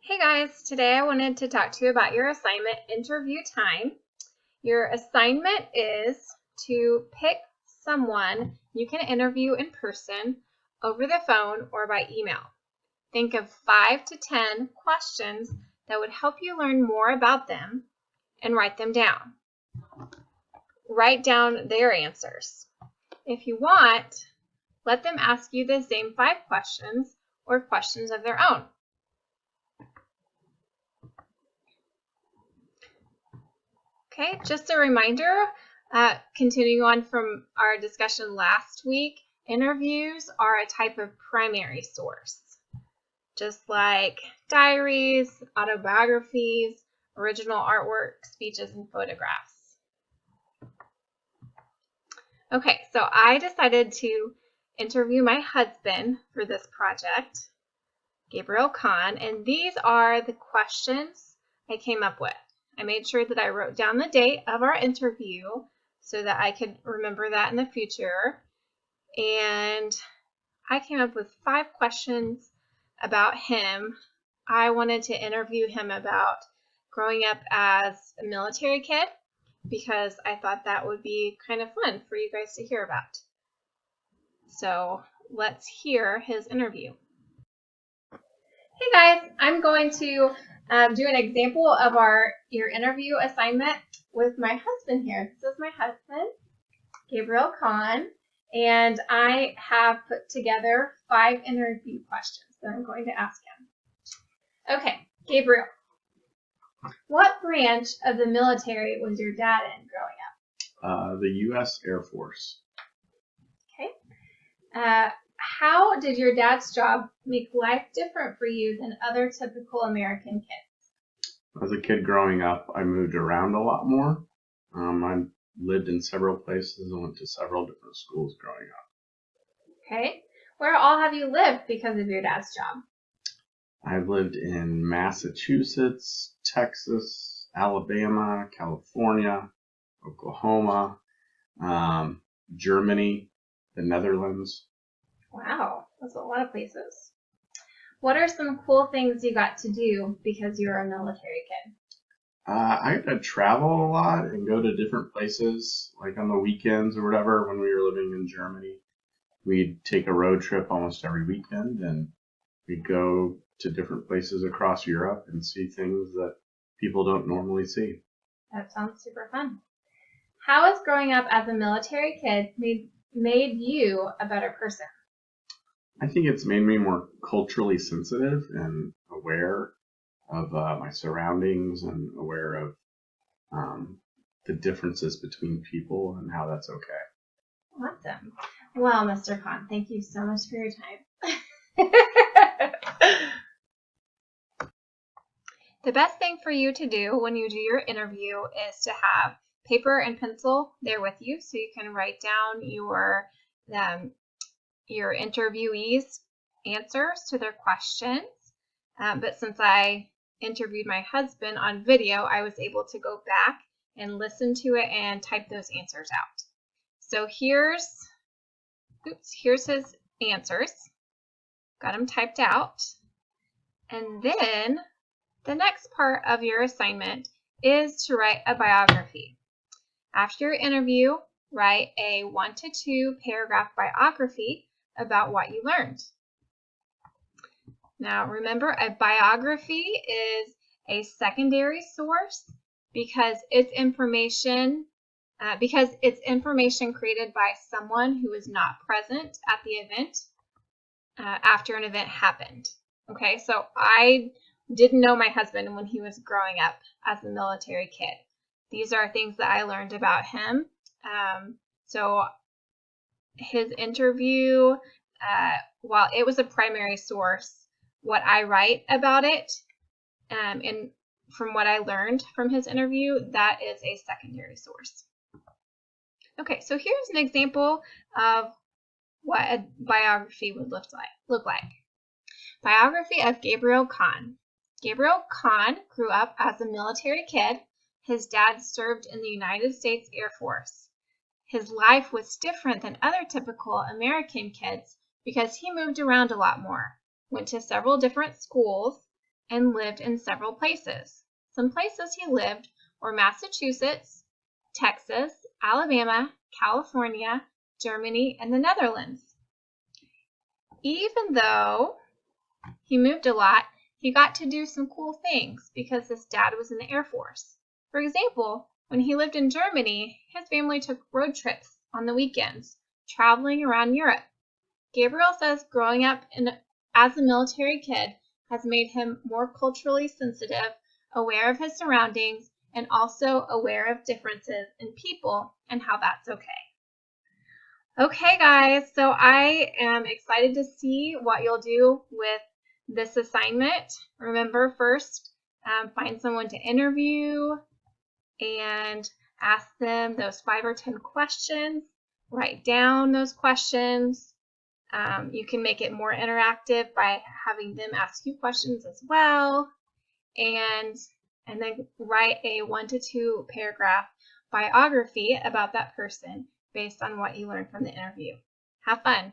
Hey guys, today I wanted to talk to you about your assignment interview time. Your assignment is to pick someone you can interview in person, over the phone, or by email. Think of 5 to 10 questions that would help you learn more about them and write them down. Write down their answers. If you want, let them ask you the same 5 questions or questions of their own. Okay, just a reminder, continuing on from our discussion last week, interviews are a type of primary source, just like diaries, autobiographies, original artwork, speeches, and photographs. Okay, so I decided to interview my husband for this project, Gabriel Kahn, and these are the questions I came up with. I made sure that I wrote down the date of our interview so that I could remember that in the future. And I came up with 5 questions about him. I wanted to interview him about growing up as a military kid because I thought that would be kind of fun for you guys to hear about. So let's hear his interview. Hey guys, I'm going to do an example of your interview assignment with my husband here. This is my husband, Gabriel Kahn, and I have put together 5 interview questions that I'm going to ask him. Okay, Gabriel, what branch of the military was your dad in growing up? The U.S. Air Force. Okay. How did your dad's job make life different for you than other typical American kids? As a kid growing up, I moved around a lot more. I lived in several places and went to several different schools growing up. Okay. Where all have you lived because of your dad's job? I've lived in Massachusetts, Texas, Alabama, California, Oklahoma, Germany, the Netherlands. Wow, that's a lot of places. What are some cool things you got to do because you were a military kid? I got to travel a lot and go to different places, like on the weekends or whatever. When we were living in Germany, we'd take a road trip almost every weekend, and we'd go to different places across Europe and see things that people don't normally see. That sounds super fun. How has growing up as a military kid made you a better person? I think it's made me more culturally sensitive and aware of my surroundings and aware of the differences between people and how that's okay. Awesome. Well, Mr. Kahn, thank you so much for your time. The best thing for you to do when you do your interview is to have paper and pencil there with you so you can write down your interviewees' answers to their questions. But since I interviewed my husband on video, I was able to go back and listen to it and type those answers out. So here's his answers. Got them typed out. And then the next part of your assignment is to write a biography. After your interview, write a 1 to 2 paragraph biography about what you learned. Now remember, a biography is a secondary source because it's information created by someone who is not present at the event after an event happened. Okay, so I didn't know my husband when he was growing up as a military kid. These are things that I learned about him. So his interview, while it was a primary source, what I write about it, and from what I learned from his interview, that is a secondary source. Okay, so here's an example of what a biography would look like. Biography of Gabriel Kahn. Gabriel Kahn grew up as a military kid. His dad served in the United States Air Force. His life was different than other typical American kids because he moved around a lot more, went to several different schools, and lived in several places. Some places he lived were Massachusetts, Texas, Alabama, California, Germany, and the Netherlands. Even though he moved a lot, he got to do some cool things because his dad was in the Air Force. For example, when he lived in Germany, his family took road trips on the weekends, traveling around Europe. Gabriel says growing up as a military kid has made him more culturally sensitive, aware of his surroundings, and also aware of differences in people and how that's okay. Okay, guys, so I am excited to see what you'll do with this assignment. Remember, first, find someone to interview and ask them those 5 or 10 questions. Write down those questions. You can make it more interactive by having them ask you questions as well. And then write a 1 to 2 paragraph biography about that person based on what you learned from the interview. Have fun.